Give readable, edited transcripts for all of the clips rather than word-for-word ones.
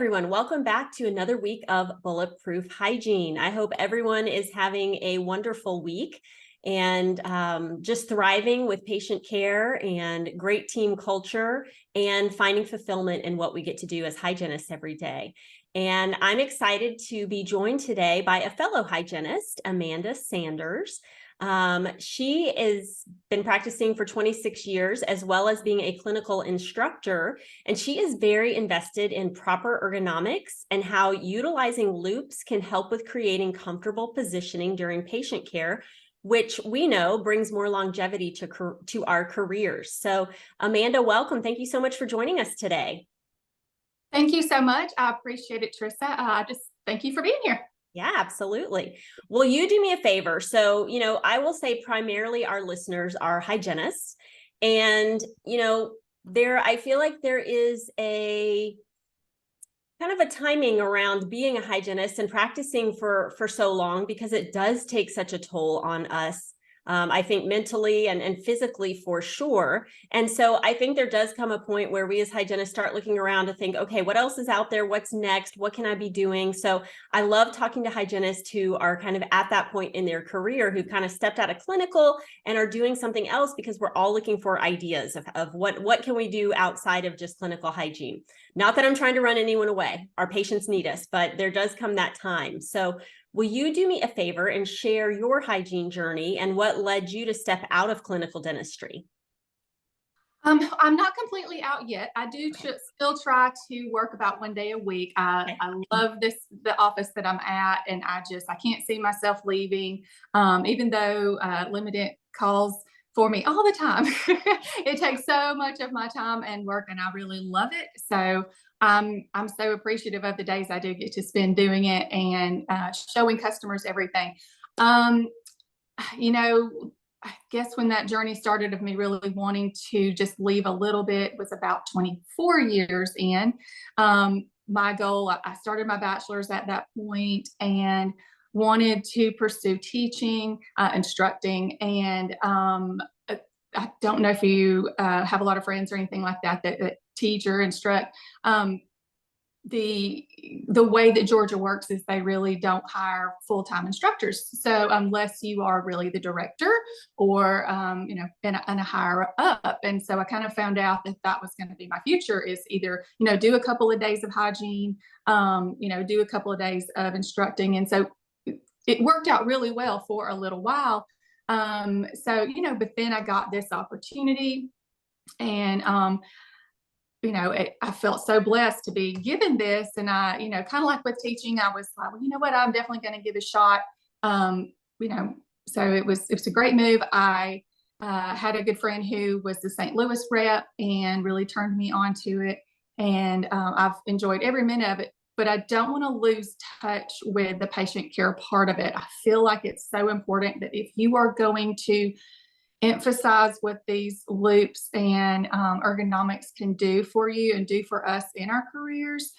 everyone. Welcome back to another week of Bulletproof Hygiene. I hope everyone is having a wonderful week and just thriving with patient care and great team culture and finding fulfillment in what we get to do as hygienists every day. And I'm excited to be joined today by a fellow hygienist, Amanda Sanders. She has been practicing for 26 years, as well as being a clinical instructor, and she is very invested in proper ergonomics and how utilizing Loups can help with creating comfortable positioning during patient care, which we know brings more longevity to our careers. So Amanda, welcome. Thank you so much for joining us today. Thank you so much. I appreciate it, Charissa. Just thank you for being here. Yeah, absolutely. Will you do me a favor? So, I will say primarily our listeners are hygienists. And, I feel like there is a kind of a timing around being a hygienist and practicing for so long, because it does take such a toll on us. I think mentally and physically for sure. And so I think there does come a point where we as hygienists start looking around to think, okay, what else is out there? What's next? What can I be doing? So I love talking to hygienists who are kind of at that point in their career, who kind of stepped out of clinical and are doing something else, because we're all looking for ideas of what can we do outside of just clinical hygiene. Not that I'm trying to run anyone away. Our patients need us, but there does come that time. So will you do me a favor and share your hygiene journey and what led you to step out of clinical dentistry? I'm not completely out yet. I do still try to work about 1 day a week. I love the office that I'm at, and I can't see myself leaving, even though Lumadent calls for me all the time. It takes so much of my time and work, and I really love it. So I'm so appreciative of the days I do get to spend doing it and showing customers everything. I guess when that journey started of me really wanting to just leave a little bit was about 24 years in. My goal, I started my bachelor's at that point and wanted to pursue teaching, instructing, and I don't know if you have a lot of friends or anything like that teach or instruct. The way that Georgia works is they really don't hire full-time instructors. So unless you are really the director or, in a higher up. And so I kind of found out that was going to be my future, is either, do a couple of days of hygiene, do a couple of days of instructing. And so it worked out really well for a little while. But then I got this opportunity, and I felt so blessed to be given this. And I, kind of like with teaching, I was like, well, you know what, I'm definitely going to give a shot. So it was a great move. I had a good friend who was the St. Louis rep and really turned me on to it. And I've enjoyed every minute of it, but I don't want to lose touch with the patient care part of it. I feel like it's so important that if you are going to emphasize what these Loups and ergonomics can do for you and do for us in our careers,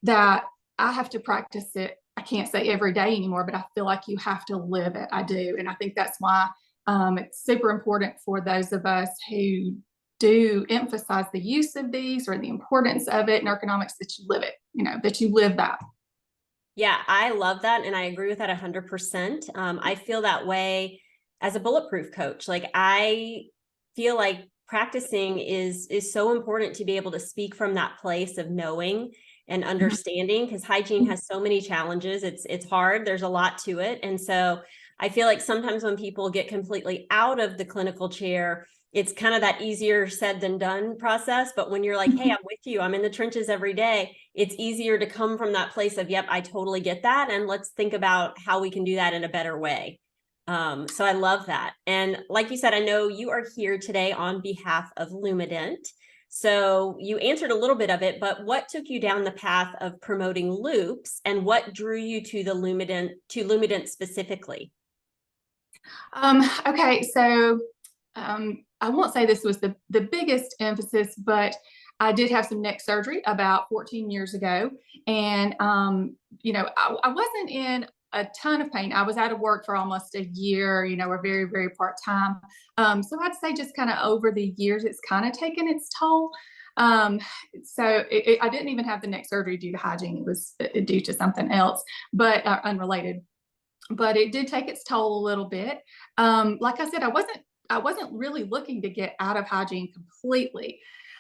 that I have to practice it. I can't say every day anymore, but I feel like you have to live it. I do. And I think that's why it's super important for those of us who do emphasize the use of these or the importance of it in ergonomics, that you live it, that you live that. Yeah, I love that. And I agree with that 100%. I feel that way as a bulletproof coach. Like, I feel like practicing is so important to be able to speak from that place of knowing and understanding, because hygiene has so many challenges. It's hard. There's a lot to it. And so I feel like sometimes when people get completely out of the clinical chair, it's kind of that easier said than done process. But when you're like, hey, I'm with you, I'm in the trenches every day, it's easier to come from that place of, yep, I totally get that. And let's think about how we can do that in a better way. So I love that. And like you said, I know you are here today on behalf of Lumadent. So you answered a little bit of it, but what took you down the path of promoting Loups, and what drew you to Lumadent specifically? Okay, so I won't say this was the biggest emphasis, but I did have some neck surgery about 14 years ago. And, I wasn't in a ton of pain. I was out of work for almost a year, or very, very part-time. So I'd say just kind of over the years, it's kind of taken its toll. So I didn't even have the neck surgery due to hygiene. It was due to something else, but unrelated. But it did take its toll a little bit. Like I said, I wasn't really looking to get out of hygiene completely,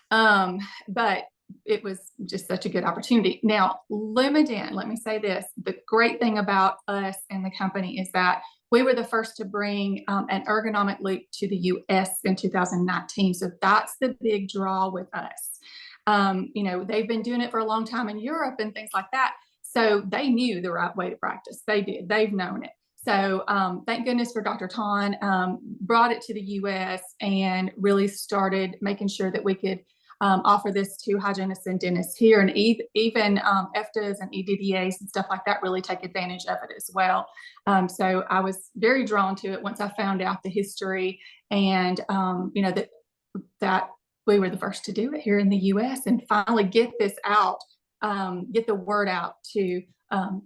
but it was just such a good opportunity. Now, Lumadent, let me say this: the great thing about us and the company is that we were the first to bring an ergonomic loop to the US in 2019. So that's the big draw with us. You know, they've been doing it for a long time in Europe and things like that. So they knew the right way to practice. They did. They've known it. So thank goodness for Dr. Ton, brought it to the US and really started making sure that we could offer this to hygienists and dentists here, and even EFTAs and EDDAs and stuff like that really take advantage of it as well. So I was very drawn to it once I found out the history, and you know, that we were the first to do it here in the US and finally get this out, get the word out to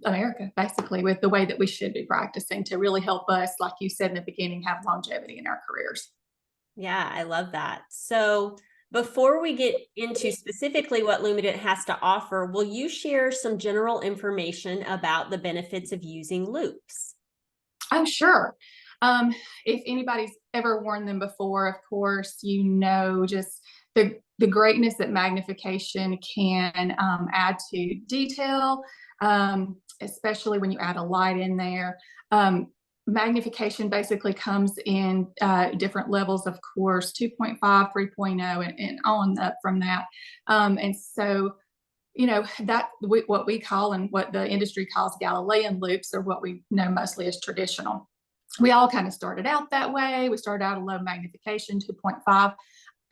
America, basically, with the way that we should be practicing to really help us, like you said in the beginning, have longevity in our careers. Yeah, I love that. So before we get into specifically what Lumadent has to offer, will you share some general information about the benefits of using Loups? I'm sure. If anybody's ever worn them before, of course, you know just the greatness that magnification can add to detail, especially when you add a light in there. Magnification basically comes in different levels, of course, 2.5, 3.0, and on up from that. And so, you know, that what we call and what the industry calls Galilean loops, or what we know mostly as traditional. We all kind of started out that way. We started out a low magnification, 2.5.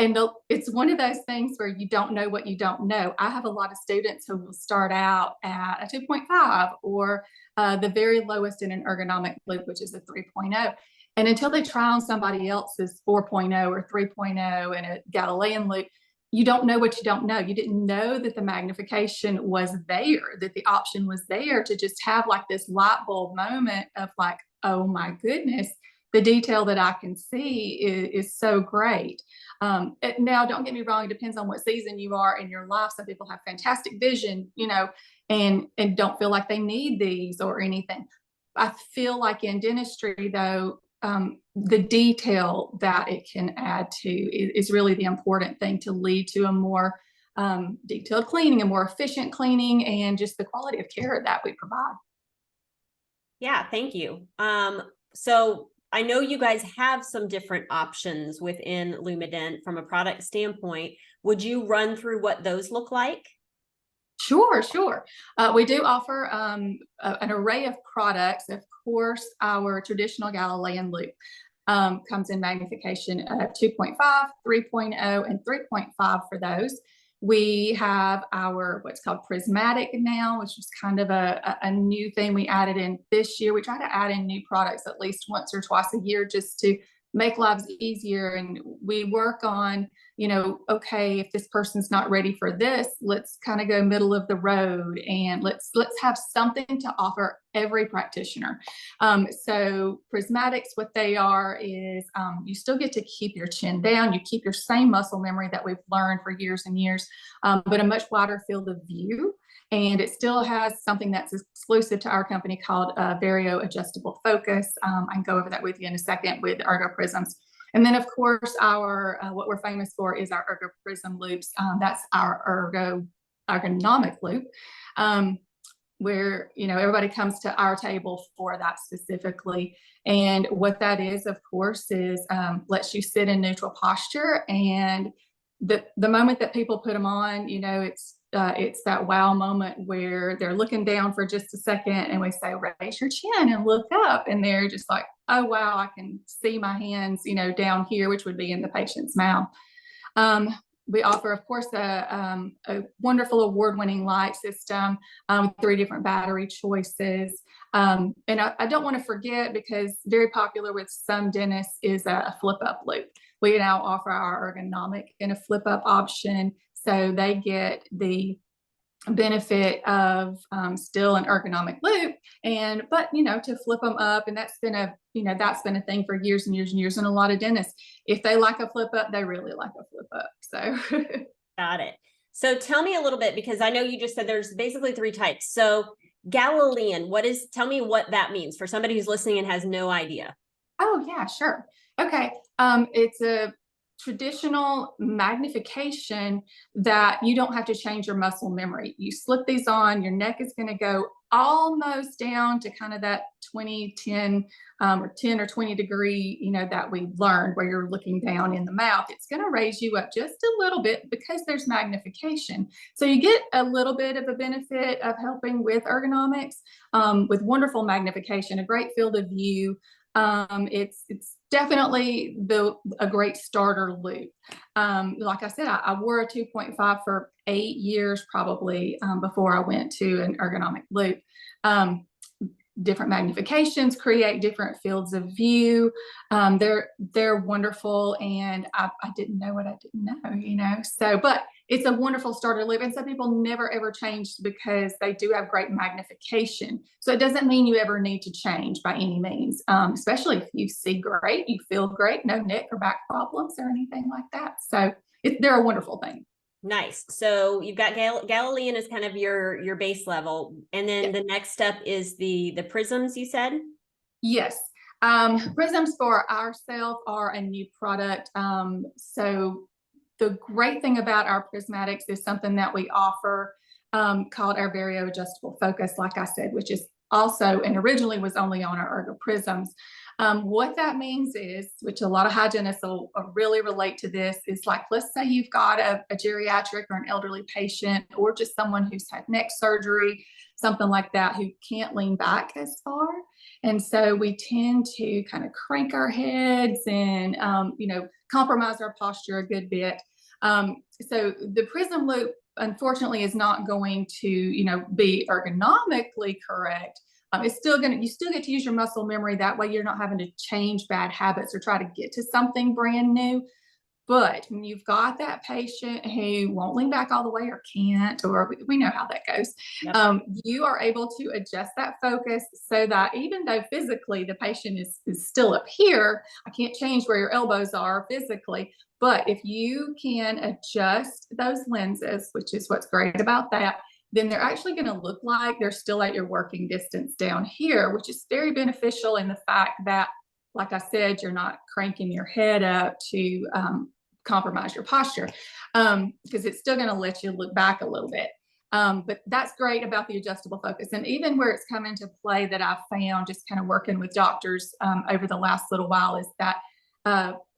And it's one of those things where you don't know what you don't know. I have a lot of students who will start out at a 2.5 or the very lowest in an ergonomic loop, which is a 3.0. And until they try on somebody else's 4.0 or 3.0 and a Galilean loop, you don't know what you don't know. You didn't know that the magnification was there, that the option was there to just have like this light bulb moment of like, oh my goodness, the detail that I can see is so great. Now, don't get me wrong, it depends on what season you are in your life. Some people have fantastic vision, you know, and don't feel like they need these or anything. I feel like in dentistry, though, the detail that it can add to is really the important thing to lead to a more detailed cleaning, a more efficient cleaning, and just the quality of care that we provide. Yeah, thank you. So I know you guys have some different options within Lumadent from a product standpoint. Would you run through what those look like? Sure, sure. We do offer an array of products. Of course, our traditional Galilean loop comes in magnification 2.5, 3.0, and 3.5 for those. We have our what's called Prismatic now, which is kind of a new thing we added in this year. We try to add in new products at least once or twice a year just to make lives easier. And we work on, you know, okay, if this person's not ready for this, let's kind of go middle of the road and let's have something to offer every practitioner. So Prismatics, what they are is you still get to keep your chin down. You keep your same muscle memory that we've learned for years and years, but a much wider field of view. And it still has something that's exclusive to our company called Vario Adjustable Focus. I can go over that with you in a second with Ergo Prisms. And then, of course, our what we're famous for is our Ergo Prism loops. That's our ergonomic loop, where, you know, everybody comes to our table for that specifically. And what that is, of course, is lets you sit in neutral posture. And the moment that people put them on, you know, it's that wow moment where they're looking down for just a second and we say, raise your chin and look up. And they're just like, oh, wow, I can see my hands, you know, down here, which would be in the patient's mouth. We offer, of course, a wonderful award-winning light system with 3 different battery choices. And I don't want to forget, because very popular with some dentists is a flip-up loop. We now offer our ergonomic in a flip-up option, so they get the benefit of still an ergonomic loop, but you know, to flip them up. And that's been a thing for years and years and years. And a lot of dentists, if they like a flip up, they really like a flip up. So Got it. So tell me a little bit, because I know you just said there's basically 3 types. So Galilean, tell me what that means for somebody who's listening and has no idea. Oh, yeah, sure. Okay. It's a traditional magnification that you don't have to change your muscle memory. You slip these on, your neck is going to go almost down to kind of that 20, 10, or 10 or 20 degree, that we learned where you're looking down in the mouth. It's going to raise you up just a little bit because there's magnification. So you get a little bit of a benefit of helping with ergonomics, with wonderful magnification, a great field of view. It's definitely a great starter loop. Like I said, I wore a 2.5 for 8 years probably, before I went to an ergonomic loop. Different magnifications create different fields of view. They're wonderful, and I didn't know what I didn't know, so, but it's a wonderful starter loop, and some people never ever change because they do have great magnification. So it doesn't mean you ever need to change by any means, especially if you see great, you feel great, no neck or back problems or anything like that. So they're a wonderful thing. Nice. So you've got Galilean as kind of your base level. And then the next step is the Prisms, you said? Yes. Prisms for ourselves are a new product. So the great thing about our Prismatics is something that we offer, called our Vario Adjustable Focus, like I said, which is also, and originally was only on our Ergo Prisms. What that means is, which a lot of hygienists will really relate to this, is like, let's say you've got a geriatric or an elderly patient, or just someone who's had neck surgery, something like that, who can't lean back as far. And so we tend to kind of crank our heads and, compromise our posture a good bit. So the Prism loop, unfortunately, is not going to, be ergonomically correct. You still get to use your muscle memory. That way you're not having to change bad habits or try to get to something brand new. But when you've got that patient who won't lean back all the way or can't, or we know how that goes, you are able to adjust that focus so that even though physically the patient is still up here, I can't change where your elbows are physically, but if you can adjust those lenses, which is what's great about that, then they're actually going to look like they're still at your working distance down here, which is very beneficial in the fact that, like I said, you're not cranking your head up to compromise your posture, because it's still going to let you look back a little bit. But that's great about the adjustable focus. And even where it's come into play that I've found just kind of working with doctors over the last little while is that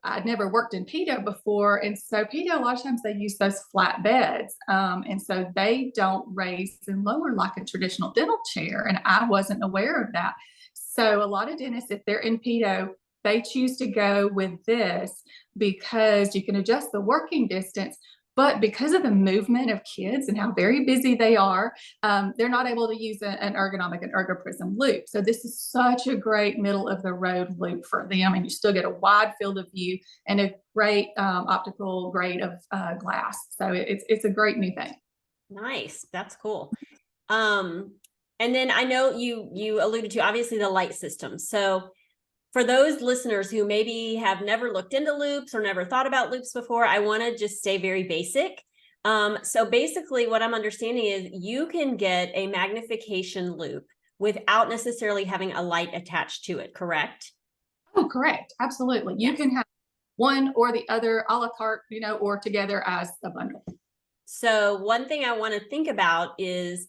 I'd never worked in pedo before. And so pedo, a lot of times they use those flat beds. And so they don't raise and lower like a traditional dental chair. And I wasn't aware of that. So a lot of dentists, if they're in pedo, they choose to go with this because you can adjust the working distance. But because of the movement of kids and how very busy they are, they're not able to use an ergonomic and ergo prism loop. So this is such a great middle of the road loop for them. And you still get a wide field of view and a great optical grade of glass. So it's a great new thing. Nice. That's cool. And then I know you alluded to obviously the light system. So for those listeners who maybe have never looked into loops or never thought about loops before, I want to just stay very basic. So basically what I'm understanding is you can get a magnification loop without necessarily having a light attached to it, correct? Oh, correct. Absolutely. You can have one or the other a la carte, or together as a bundle. So one thing I want to think about is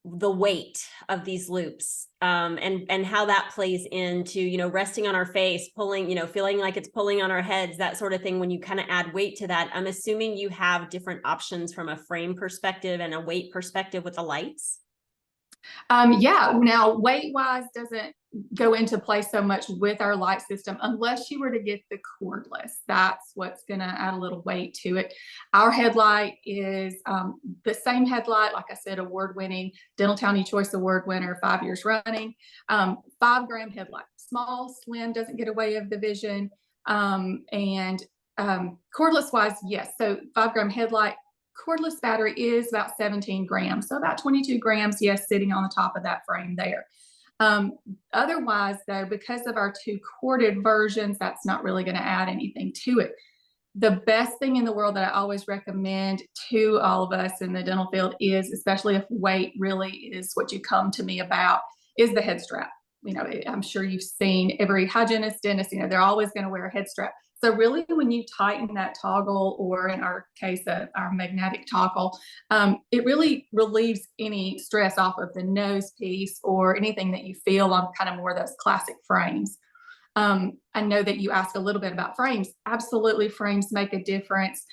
the weight of these loops, and how that plays into, resting on our face, pulling, feeling like it's pulling on our heads, that sort of thing. When you kind of add weight to that, I'm assuming you have different options from a frame perspective and a weight perspective with the lights. Yeah. Now, weight wise doesn't go into play so much with our light system unless you were to get the cordless. That's what's going to add a little weight to it. Our headlight is the same headlight, like I said, award-winning Dental County Choice Award winner, 5 years running. 5-gram headlight, small, slim, doesn't get away of the vision. And cordless wise, yes. So 5-gram headlight. Cordless battery is about 17 grams. So about 22 grams, yes, sitting on the top of that frame there. Otherwise, though, because of our 2 corded versions, that's not really going to add anything to it. The best thing in the world that I always recommend to all of us in the dental field is, especially if weight really is what you come to me about, is the head strap. I'm sure you've seen every hygienist, dentist, they're always going to wear a head strap. So really, when you tighten that toggle, or in our case, our magnetic toggle, it really relieves any stress off of the nose piece or anything that you feel on kind of more of those classic frames. I know that you asked a little bit about frames. Absolutely, frames make a difference.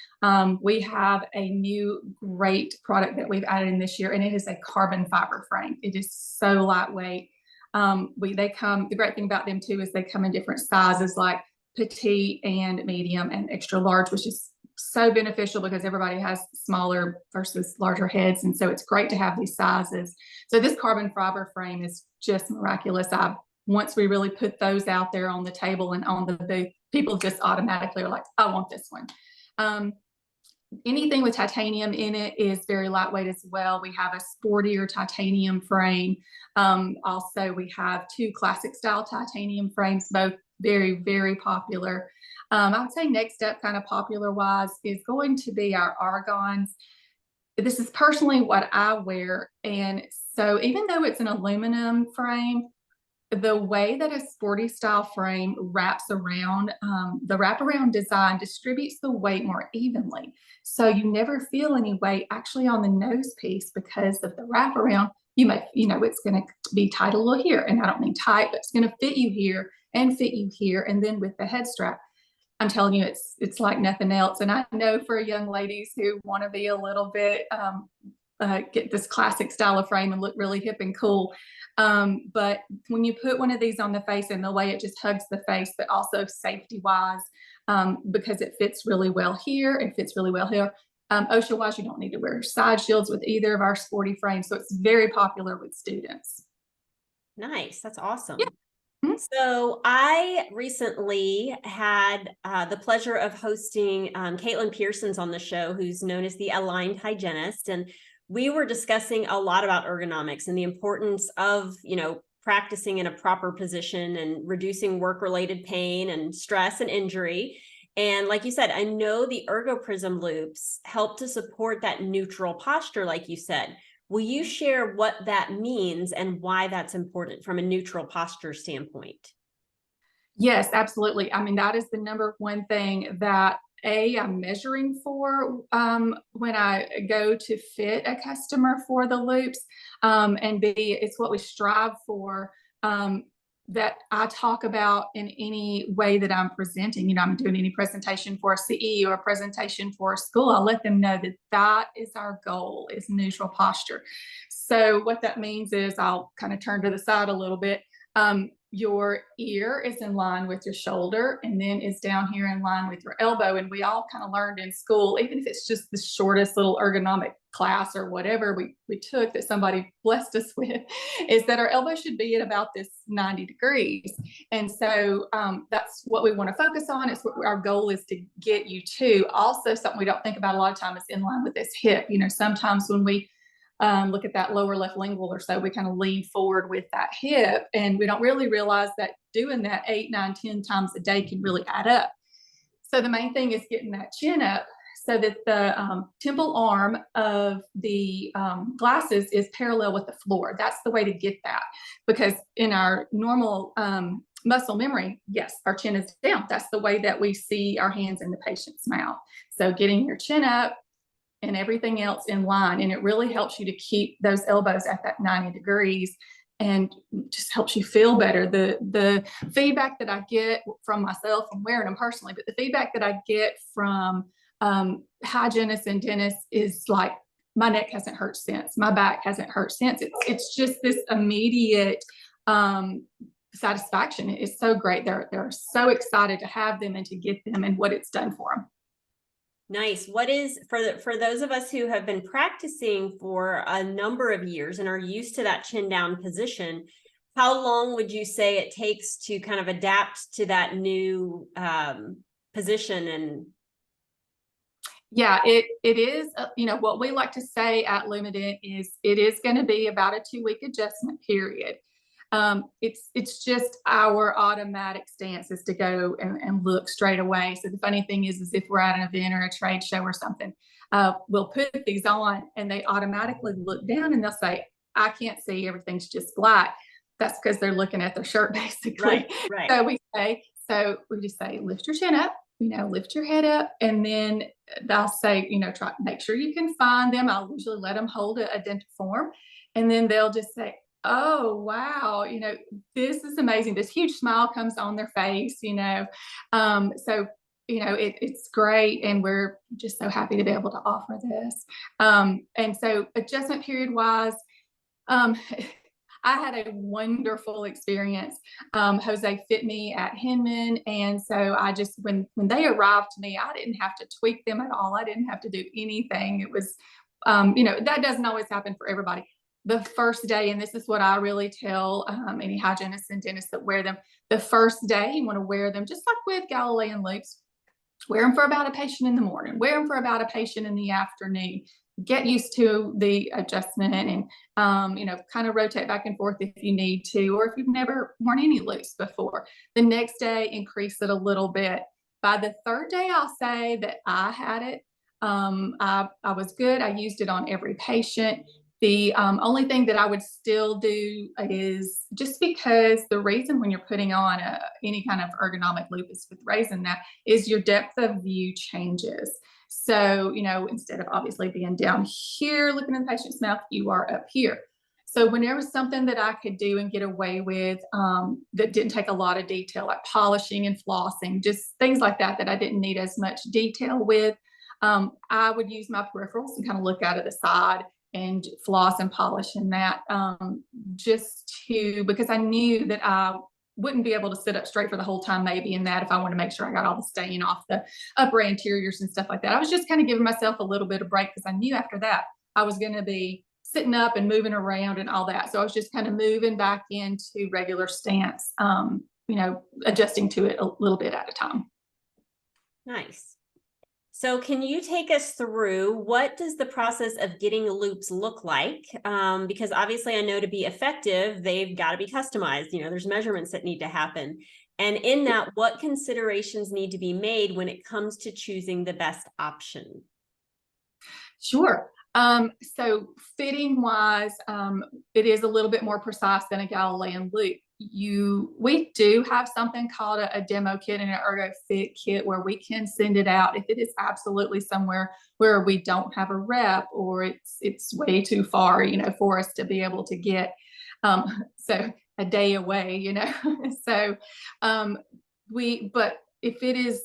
We have a new great product that we've added in this year, and it is a carbon fiber frame. It is so lightweight. The great thing about them too is they come in different sizes, like petite and medium and extra large, which is so beneficial because everybody has smaller versus larger heads. And so it's great to have these sizes. So this carbon fiber frame is just miraculous. Once we really put those out there on the table and on the booth, people just automatically are like, I want this one. Anything with titanium in it is very lightweight as well. We have a sportier titanium frame. Also, we have 2 classic style titanium frames, both very, very popular. I would say next up, kind of popular wise, is going to be our argons. This is personally what I wear. And so even though it's an aluminum frame, the way that a sporty style frame wraps around, the wraparound design distributes the weight more evenly. So you never feel any weight actually on the nose piece because of the wraparound. It's going to be tight a little here, and I don't mean tight, but it's going to fit you here and fit you here. And then with the head strap, I'm telling you, it's like nothing else. And I know for young ladies who want to be a little bit, get this classic style of frame and look really hip and cool. But when you put one of these on the face, and the way it just hugs the face, but also safety wise, because it fits really well here, it fits really well here. OSHA wise, you don't need to wear side shields with either of our sporty frames. So it's very popular with students. Nice. That's awesome. Yeah. Mm-hmm. So I recently had the pleasure of hosting Caitlin Pearson's on the show, who's known as the Aligned Hygienist. And we were discussing a lot about ergonomics and the importance of, practicing in a proper position and reducing work-related pain and stress and injury. And like you said, I know the Prism Loups help to support that neutral posture, like you said. Will you share what that means and why that's important from a neutral posture standpoint? Yes, absolutely. I mean, that is the number one thing that I'm measuring for when I go to fit a customer for the Loups, and B, it's what we strive for, that I talk about in any way that I'm presenting. I'm doing any presentation for a CE or a presentation for a school, I'll let them know that is our goal, is neutral posture. So what that means is, I'll kind of turn to the side a little bit. Your ear is in line with your shoulder, and then is down here in line with your elbow. And we all kind of learned in school, even if it's just the shortest little ergonomic class or whatever we took that somebody blessed us with, is that our elbow should be at about this 90 degrees. And so that's what we want to focus on. It's what our goal is to get you to. Also, something we don't think about a lot of time is in line with this hip. Sometimes when we look at that lower left lingual or so, we kind of lean forward with that hip, and we don't really realize that doing that 8, 9, 10 times a day can really add up. So the main thing is getting that chin up so that the temple arm of the glasses is parallel with the floor. That's the way to get that, because in our normal muscle memory, yes, our chin is down. That's the way that we see our hands in the patient's mouth. So getting your chin up and everything else in line. And it really helps you to keep those elbows at that 90 degrees and just helps you feel better. The feedback that I get from myself from wearing them personally, but the feedback that I get from hygienists and dentists is like, my neck hasn't hurt since, my back hasn't hurt since. It's just this immediate satisfaction. It's so great. They're so excited to have them and to get them and what it's done for them. Nice. What is, for those of us who have been practicing for a number of years and are used to that chin down position, how long would you say it takes to kind of adapt to that new position? And yeah, it is, what we like to say at Lumadent is it is going to be about a 2-week adjustment period. It's just our automatic stance is to go and look straight away. So the funny thing is if we're at an event or a trade show or something, we'll put these on and they automatically look down and they'll say, I can't see, everything's just black. That's because they're looking at their shirt, basically. Right. So we just say, lift your chin up, lift your head up. And then they'll say, try, make sure you can find them. I'll usually let them hold a dental form. And then they'll just say, oh, wow, this is amazing. This huge smile comes on their face, it's great. And we're just so happy to be able to offer this. And so adjustment period wise, I had a wonderful experience. Jose fit me at Hinman. And so I just, when they arrived to me, I didn't have to tweak them at all. I didn't have to do anything. It was, that doesn't always happen for everybody. The first day, and this is what I really tell any hygienists and dentists that wear them, the first day you want to wear them, just like with Galilean Loups, wear them for about a patient in the morning, wear them for about a patient in the afternoon, get used to the adjustment and, kind of rotate back and forth if you need to, or if you've never worn any Loups before. The next day, increase it a little bit. By the third day, I'll say that I had it. I was good. I used it on every patient. The only thing that I would still do is, just because the reason when you're putting on any kind of ergonomic loop is with raising that, is your depth of view changes. So, instead of obviously being down here looking in the patient's mouth, you are up here. So when there was something that I could do and get away with that didn't take a lot of detail, like polishing and flossing, just things like that, that I didn't need as much detail with, I would use my peripherals and kind of look out of the side and floss and polish in that, because I knew that I wouldn't be able to sit up straight for the whole time, maybe in that, if I want to make sure I got all the stain off the upper anteriors and stuff like that. I was just kind of giving myself a little bit of break, because I knew after that I was going to be sitting up and moving around and all that. So I was just kind of moving back into regular stance, adjusting to it a little bit at a time. Nice. So can you take us through, what does the process of getting Loups look like? Because obviously I know to be effective, they've got to be customized. There's measurements that need to happen. And in that, what considerations need to be made when it comes to choosing the best option? Sure. So fitting wise, it is a little bit more precise than a Galilean loop. We do have something called a demo kit and an ergo fit kit, where we can send it out if it is absolutely somewhere where we don't have a rep, or it's way too far, for us to be able to get. So a day away, so, but if it is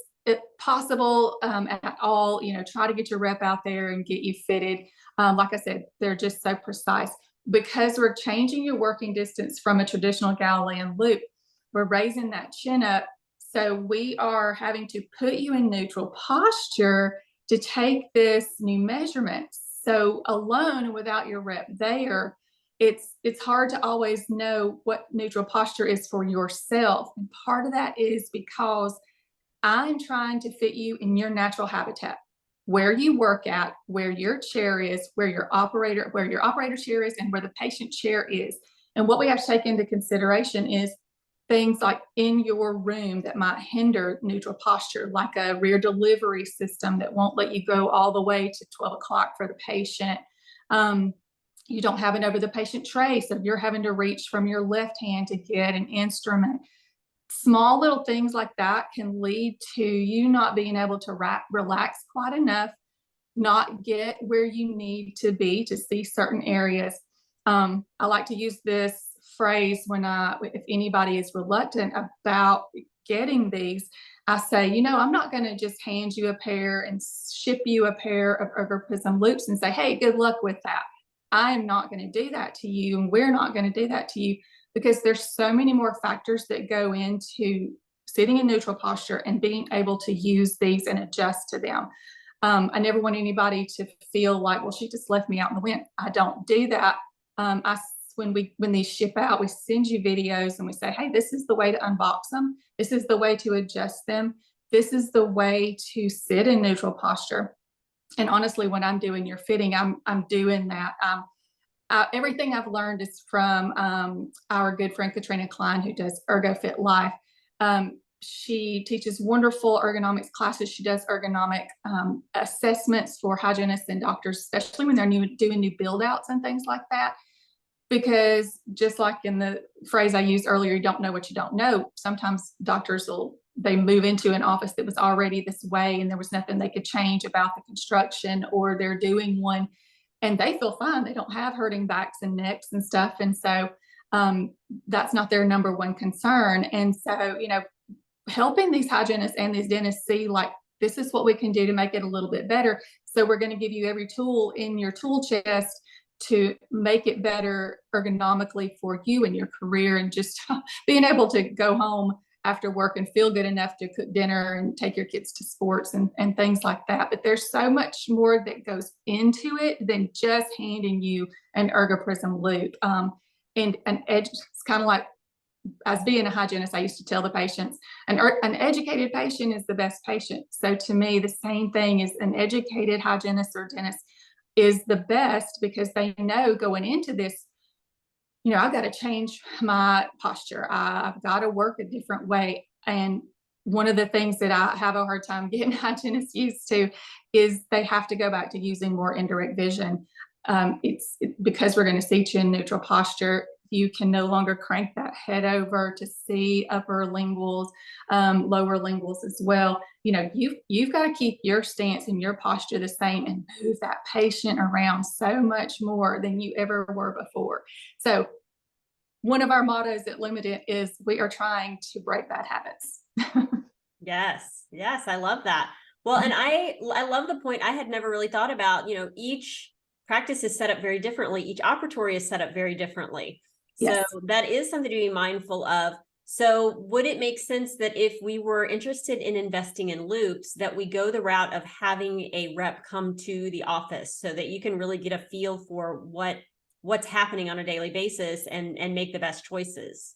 possible at all, try to get your rep out there and get you fitted. Like I said, they're just so precise. Because we're changing your working distance from a traditional Galilean loop, we're raising that chin up. So we are having to put you in neutral posture to take this new measurement. So alone and without your rep there, it's hard to always know what neutral posture is for yourself. And part of that is because I'm trying to fit you in your natural habitat, where you work at, where your chair is, where your operator chair is, and where the patient chair is. And what we have to take into consideration is things like in your room that might hinder neutral posture, like a rear delivery system that won't let you go all the way to 12 o'clock for the patient. You don't have an over the patient tray, so you're having to reach from your left hand to get an instrument. Small little things like that can lead to you not being able to relax quite enough, not get where you need to be to see certain areas. I like to use this phrase if anybody is reluctant about getting these, I say, I'm not going to just hand you a pair and ship you a pair of Ergo Prism Loups and say, hey, good luck with that. I am not going to do that to you, and we're not going to do that to you, because there's so many more factors that go into sitting in neutral posture and being able to use these and adjust to them. I never want anybody to feel like, well, she just left me out in the wind. I don't do that. When these ship out, we send you videos and we say, hey, this is the way to unbox them. This is the way to adjust them. This is the way to sit in neutral posture. And honestly, when I'm doing your fitting, I'm doing that. everything I've learned is from our good friend Katrina Klein, who does ErgoFit Life. She teaches wonderful ergonomics classes. She does ergonomic assessments for hygienists and doctors, especially when they're doing new build outs and things like that. Because just like in the phrase I used earlier, you don't know what you don't know. Sometimes doctors they move into an office that was already this way and there was nothing they could change about the construction, or they're doing one and they feel fine. They don't have hurting backs and necks and stuff. And so that's not their number one concern. And so, helping these hygienists and these dentists see, like, this is what we can do to make it a little bit better. So we're going to give you every tool in your tool chest to make it better ergonomically for you and your career, and just being able to go home after work and feel good enough to cook dinner and take your kids to sports and things like that. But there's so much more that goes into it than just handing you an ErgoPrism loop. And it's kind of like, as being a hygienist, I used to tell the patients, an educated patient is the best patient. So to me, the same thing is an educated hygienist or dentist is the best, because they know going into this, I've got to change my posture. I've got to work a different way. And one of the things that I have a hard time getting hygienists used to is they have to go back to using more indirect vision. Because we're going to teach you in neutral posture. You can no longer crank that head over to see upper linguals, lower linguals as well. You've got to keep your stance and your posture the same and move that patient around so much more than you ever were before. So one of our mottos at Lumadent is we are trying to break bad habits. Yes. Yes. I love that. Well, and I love the point. I had never really thought about, each practice is set up very differently. Each operatory is set up very differently. Yes. So that is something to be mindful of. So would it make sense that if we were interested in investing in Loups, that we go the route of having a rep come to the office so that you can really get a feel for what's happening on a daily basis and make the best choices?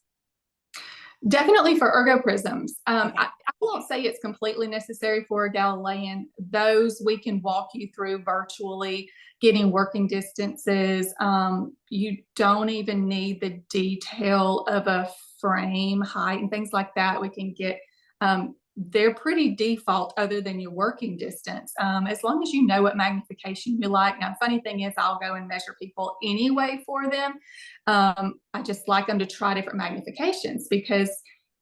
Definitely for ErgoPrisms. Okay. I won't say it's completely necessary for a Galilean. Those we can walk you through virtually, getting working distances. You don't even need the detail of a frame height and things like that. We can get, they're pretty default other than your working distance. As long as you know what magnification you like. Now, funny thing is I'll go and measure people anyway for them. I just like them to try different magnifications, because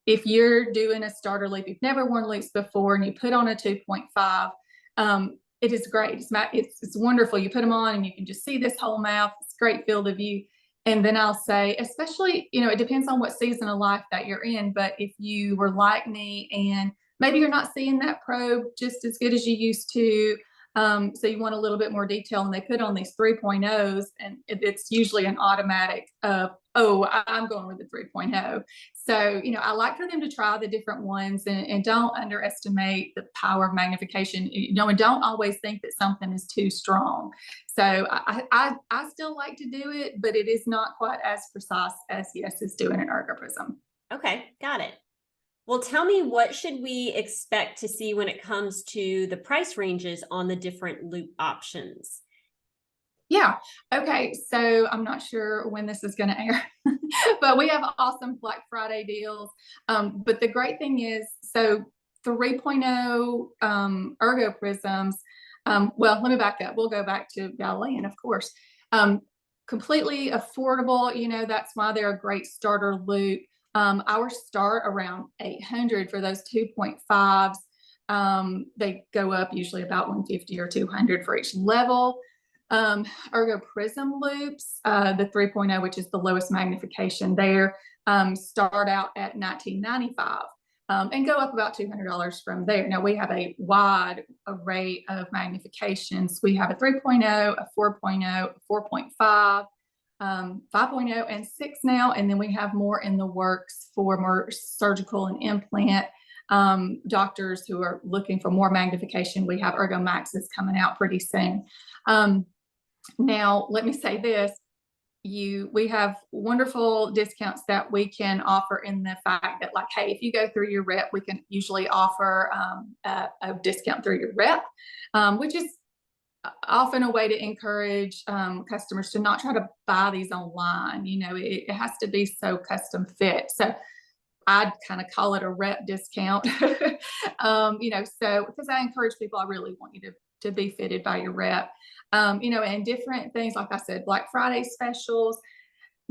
if you're doing a starter loop, you've never worn Loups before, and you put on a 2.5, it is great. It's wonderful. You put them on and you can just see this whole mouth. It's great field of view. And then I'll say, especially, it depends on what season of life that you're in. But if you were like me and maybe you're not seeing that probe just as good as you used to, so you want a little bit more detail, and they put on these 3.0s, and it's usually an automatic I'm going with the 3.0. So, I like for them to try the different ones, and don't underestimate the power of magnification, and don't always think that something is too strong. So I still like to do it, but it is not quite as precise as is doing an ErgoPrism. Okay, got it. Well, tell me, what should we expect to see when it comes to the price ranges on the different loop options? Yeah. Okay. So I'm not sure when this is going to air, but we have awesome Black Friday deals. But the great thing is, so 3.0 ErgoPrisms. Well, let me back up. We'll go back to Galilean, of course. Completely affordable. That's why they're a great starter loop. Ours start around 800 for those 2.5s. They go up usually about 150 or 200 for each level. ErgoPrism loops, the 3.0, which is the lowest magnification there, start out at $19.95 and go up about $200 from there. Now, we have a wide array of magnifications. We have a 3.0, a 4.0, 4.5, 5.0, and 6 now. And then we have more in the works for more surgical and implant doctors who are looking for more magnification. We have ErgoMax is coming out pretty soon. Now, let me say this. We have wonderful discounts that we can offer, in the fact that, like, hey, if you go through your rep, we can usually offer a discount through your rep, which is often a way to encourage customers to not try to buy these online. You know, it has to be so custom fit. So I'd kind of call it a rep discount. You know, so because I encourage people, I really want you to be fitted by your rep. You know, and different things, like I said, Black Friday specials.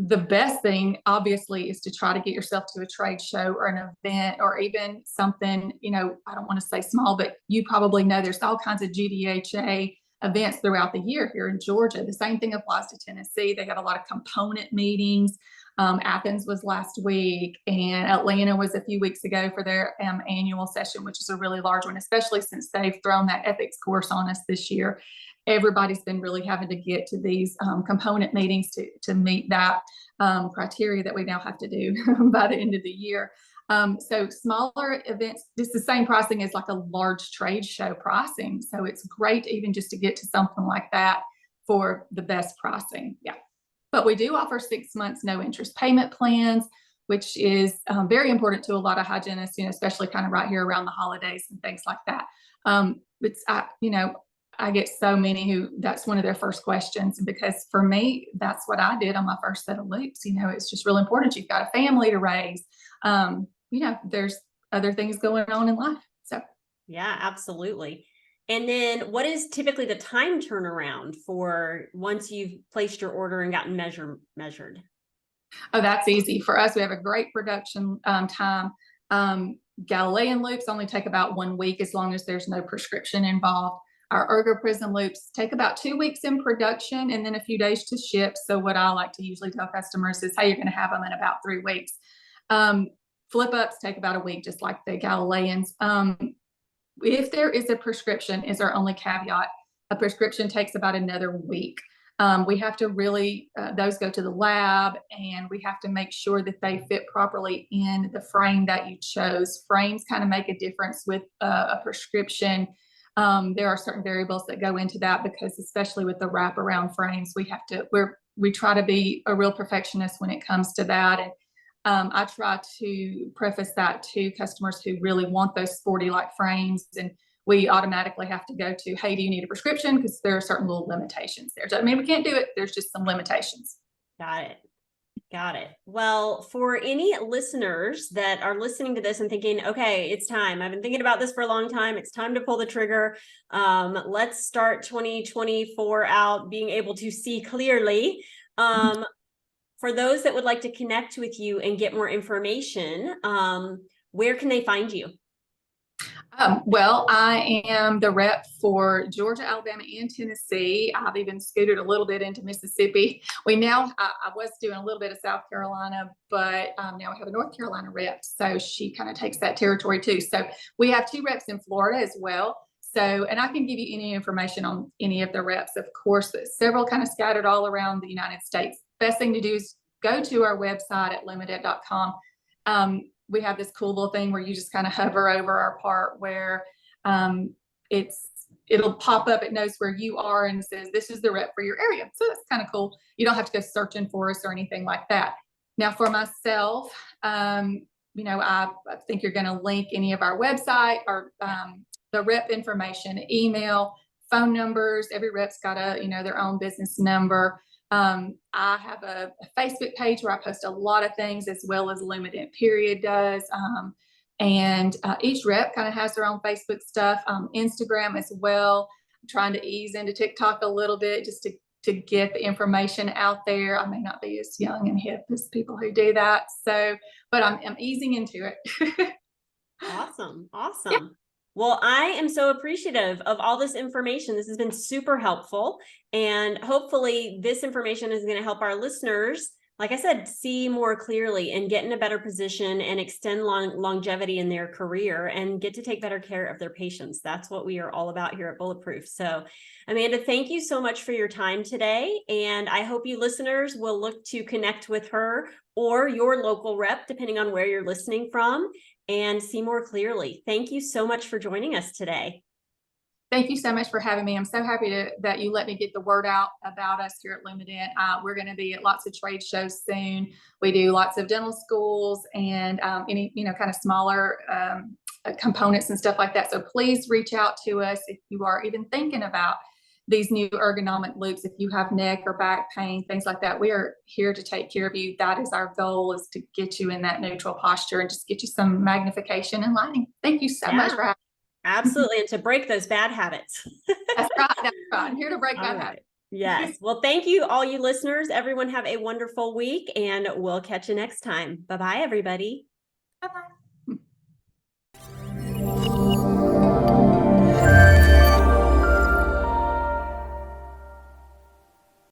The best thing, obviously, is to try to get yourself to a trade show or an event, or even something, you know, I don't want to say small, but you probably know there's all kinds of GDHA events throughout the year here in Georgia. The same thing applies to Tennessee. They have a lot of component meetings. Athens was last week, and Atlanta was a few weeks ago for their annual session, which is a really large one, especially since they've thrown that ethics course on us this year. Everybody's been really having to get to these component meetings to meet that criteria that we now have to do by the end of the year. So smaller events, this is the same pricing as like a large trade show pricing. So it's great even just to get to something like that for the best pricing. Yeah. But we do offer 6 months no interest payment plans, which is very important to a lot of hygienists, you know, especially kind of right here around the holidays and things like that. You know, I get so many who that's one of their first questions. And because for me, that's what I did on my first set of Loups. You know, it's just really important. You've got a family to raise. You know, there's other things going on in life. So, yeah, absolutely. And then what is typically the time turnaround for once you've placed your order and gotten measured? Oh, that's easy. For us, we have a great production time. Galilean Loups only take about 1 week as long as there's no prescription involved. Our Ergo Prism Loups take about 2 weeks in production and then a few days to ship. So what I like to usually tell customers is, hey, you're going to have them in about 3 weeks. Flip ups take about a week, just like the Galileans. If there is a prescription, is our only caveat. A prescription takes about another week. We have to really, those go to the lab, and we have to make sure that they fit properly in the frame that you chose. Frames kind of make a difference with a prescription. There are certain variables that go into that, because especially with the wraparound frames, we try to be a real perfectionist when it comes to that. And I try to preface that to customers who really want those sporty-like frames, and we automatically have to go to, hey, do you need a prescription? Because there are certain little limitations there. So, I mean, we can't do it. There's just some limitations. Got it. Got it. Well, for any listeners that are listening to this and thinking, okay, it's time. I've been thinking about this for a long time. It's time to pull the trigger. Let's start 2024 out being able to see clearly. For those that would like to connect with you and get more information, where can they find you? Well, I am the rep for Georgia, Alabama, and Tennessee. I've even scooted a little bit into Mississippi. I was doing a little bit of South Carolina, but now we have a North Carolina rep. So she kind of takes that territory too. So we have 2 reps in Florida as well. So, and I can give you any information on any of the reps, of course, but several kind of scattered all around the United States. Best thing to do is go to our website at lumadent.com. We have this cool little thing where you just kind of hover over our part where it'll pop up. It knows where you are and says, this is the rep for your area. So that's kind of cool. You don't have to go searching for us or anything like that. Now for myself, you know, I think you're going to link any of our website or the rep information, email, phone numbers. Every rep's got their own business number. I have a Facebook page where I post a lot of things, as well as Lumadent period does. And each rep kind of has their own Facebook stuff, Instagram as well. I'm trying to ease into TikTok a little bit just to get the information out there. I may not be as young and hip as people who do that. So, but I'm easing into it. Awesome. Yeah. Well, I am so appreciative of all this information. This has been super helpful. And hopefully this information is going to help our listeners, like I said, see more clearly and get in a better position and extend longevity in their career and get to take better care of their patients. That's what we are all about here at Bulletproof. So, Amanda, thank you so much for your time today. And I hope you listeners will look to connect with her or your local rep, depending on where you're listening from, and see more clearly. Thank you so much for joining us today. Thank you so much for having me. I'm so happy that you let me get the word out about us here at Lumadent. We're going to be at lots of trade shows soon. We do lots of dental schools and any kind of smaller components and stuff like that. So please reach out to us if you are even thinking about these new ergonomic loops. If you have neck or back pain, things like that, we are here to take care of you. That is our goal, is to get you in that neutral posture and just get you some magnification and lighting. Thank you so much for having me. Absolutely. And to break those bad habits. That's right. That's right. I'm here to break All bad right. habits. Yes. Well, thank you, all you listeners. Everyone have a wonderful week, and we'll catch you next time. Bye-bye, everybody. Bye-bye.